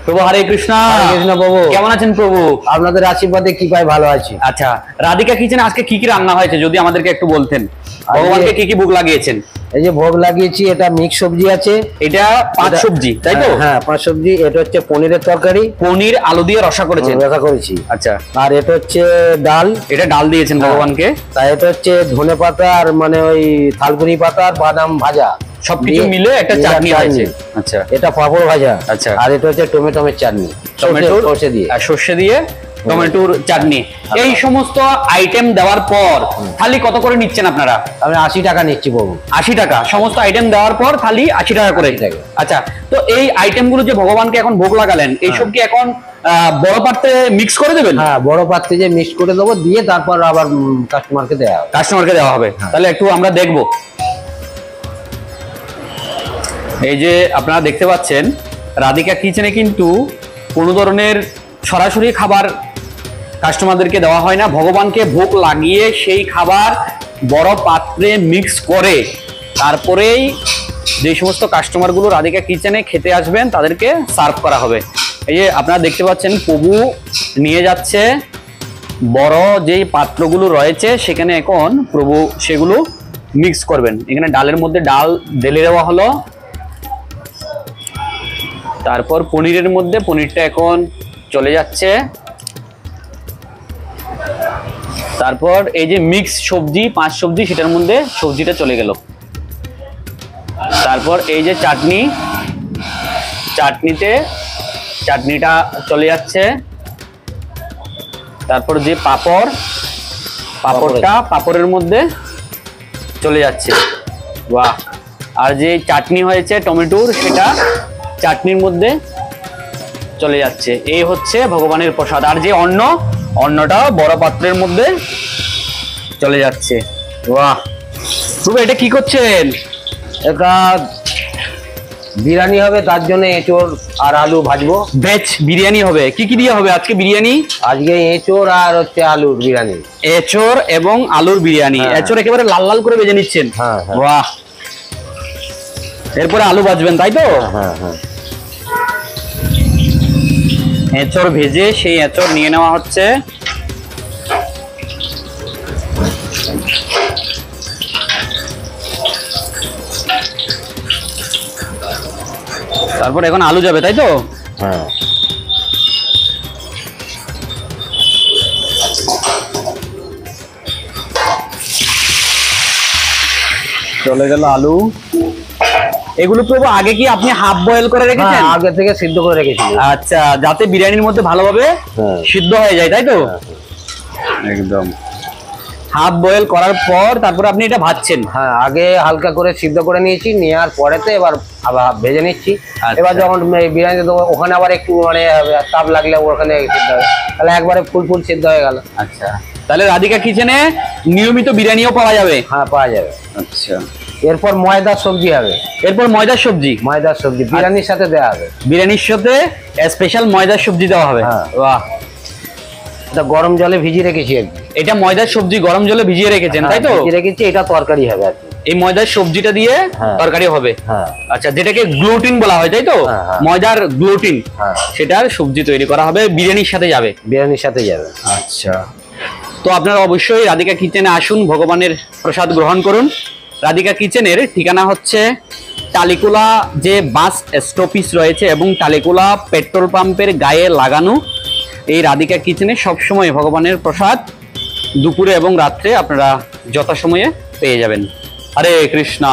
প্রভু হরে কৃষ্ণ। প্রভু কেমন আছেন প্রভু? আপনাদের আশীর্বাদে কি পাই ভালো আছি। আচ্ছা, রাধিকা কিচেনে আজকে কি কি রান্না হয়েছে যদি আমাদেরকে একটু বলতেন। ভগবানকে কি কি ভোগ লাগিয়েছেন? এই যে ভোগ লাগিয়েছি, এটা মিক্স সবজি আছে, এটা পাঁচ সবজি তাই তো? হ্যাঁ, পাঁচ সবজি। এটা হচ্ছে পনিরের তরকারি, পনির আলু দিয়ে রসা করেছেন। রসা করেছি। আচ্ছা, আর এটা হচ্ছে ডাল, এটা ডাল দিয়েছেন ভগবানকে। তাই এটা হচ্ছে ধনে পাতা আর মানে ওই থালকুনি পাতা আর বাদাম ভাজা সবকিছু মিলে একটা চাটনি হয়েছে। আচ্ছা, এটা পাঁপড় ভাজা। আচ্ছা, আর এটা হচ্ছে টমেটোর চাটনি, টমেটো সর্ষে দিয়ে, আর সর্ষে দিয়ে টমেটোর চাটনি। এই সমস্ত আইটেম দেওয়ার পর থালি কত করে নিচ্ছেন আপনারা? আমি 80 টাকা নিচ্ছি বাবু। 80 টাকা সমস্ত আইটেম দেওয়ার পর থালি 80 টাকা করে। আচ্ছা, তো এই আইটেমগুলো যে ভগবানকে এখন ভোগ লাগালেন, এইসব কি এখন বড় পাত্রে মিক্স করে দেবেন? হ্যাঁ, বড় পাত্রে যে মিক্স করে দেবো, দিয়ে তারপর আবার কাস্টমারকে দেওয়া হবে। তাহলে একটু আমরা দেখবো। এই যে আপনারা দেখতে পাচ্ছেন, রাধিকা কিচেনে কিন্তু কোনো ধরনের সরাসরি খাবার কাস্টমারদেরকে দেওয়া হয় না। ভগবানকে ভোগ লাগিয়ে সেই খাবার বড় পাত্রে মিক্স করে তারপরেই যে সমস্ত কাস্টমারগুলো রাধিকা কিচেনে খেতে আসবেন তাদেরকে সার্ভ করা হবে। এই যে আপনারা দেখতে পাচ্ছেন, প্রভু নিয়ে যাচ্ছে বড় যেই পাত্রগুলো রয়েছে সেখানে এখন প্রভু সেগুলো মিক্স করবেন। এখানে ডালের মধ্যে ডাল ঢেলে দেওয়া হলো, তারপর পনিরের মধ্যে পনিরটা এখন চলে যাচ্ছে, তারপর এই যে মিক্স সবজি পাঁচ সবজি সেটার মধ্যে সবজিটা চলে গেল, তারপর এই যে চাটনি, চাটনিতে চাটনিটা চলে যাচ্ছে, তারপর যে পাঁপড়, পাঁপড়টা পাঁপড়ের মধ্যে চলে যাচ্ছে। বাহ! আর যে চাটনি হয়েছে টমেটোর, সেটা চাটনির মধ্যে চলে যাচ্ছে। এই হচ্ছে ভগবানের প্রসাদ। আর যে অন্নটা বড় পাত্রের মধ্যে চলে যাচ্ছে। বাহ! তবে এটা কি করছেন? এটা বিরিয়ানি হবে, তার জন্য এঁচড় আর আলু ভাজবো। ভেজ বিরিয়ানি হবে। কি কি দিয়ে হবে আজকে বিরিয়ানি? আজকে এঁচড় আর হচ্ছে আলুর বিরিয়ানি। এঁচড় এবং আলুর বিরিয়ানি। এঁচড় একেবারে লাল লাল করে ভেজে নিচ্ছেন। হ্যাঁ, বাহ! এরপরে আলু ভাজবেন তাই তো? হ্যাঁ হ্যাঁ। এঁচড় ভেজে সেই এঁচড় নিয়ে নেওয়া হচ্ছে। তারপর এখন আলু যাবে তাই তো? হ্যাঁ। চলে গেল আলু। এগুলো প্রভু আগে কি আপনি হাফ বয়েল করে রেখেছেন? আগে থেকে সিদ্ধ করে রেখেছি। আচ্ছা, যাতে বিরিয়ানির মধ্যে ভালোভাবে সিদ্ধ হয়ে যায় তাই তো? একদম হাফ বয়েল করার পর তারপর আপনি এটা ভাজছেন। হ্যাঁ, আগে হালকা করে সিদ্ধ করে নিয়েছি, নেওয়ার পরেতে এবার আবার ভেজে নিচ্ছি। এবার যখন বিরিয়ানি দেবো ওখানে আবার একটু মানে তাপ লাগলে ওখানে সিদ্ধ হবে, তাহলে একবারে ফুল সিদ্ধ হয়ে গেল। আচ্ছা, তাহলে রাধিকা কিচেনে নিয়মিত বিরিয়ানিও পাওয়া যাবে? হ্যাঁ, পাওয়া যাবে। আচ্ছা, এরপর ময়দার সবজি হবে। এরপর ময়দার সবজি? ময়দার সবজি বিরিয়ানির সাথে দেওয়া হবে। বিরিয়ানির সাথে স্পেশাল ময়দার সবজি দেওয়া হবে। হ্যাঁ। বাহ! এটা গরম জলে ভিজিয়ে রেখেছি আর কি। এটা ময়দার সবজি গরম জলে ভিজিয়ে রেখেছেন তাই তো? ভিজিয়ে রেখেছি, এটা তরকারি হবে আর কি। এই ময়দার সবজিটা দিয়ে তরকারি হবে। হ্যাঁ। আচ্ছা, যেটাকে গ্লুটিন বলা হয় তাই তো? ময়দার গ্লুটিন, সেটার সবজি তৈরি করা হবে, বিরিয়ানির সাথে যাবে। বিরিয়ানির সাথে যাবে। আচ্ছা, তো আপনারা অবশ্যই রাধিকা কিচেনে আসুন, ভগবানের প্রসাদ গ্রহণ করুন। রাধিকা কিচেনের ঠিকানা হচ্ছে টালিকুলা যে বাস স্টপিস রয়েছে এবং টালিকুলা পেট্রোল পাম্পের গায়ে লাগানো এই রাধিকা কিচেনে সবসময় ভগবানের প্রসাদ দুপুরে এবং রাত্রে আপনারা যথাসময়ে পেয়ে যাবেন। হরে কৃষ্ণা।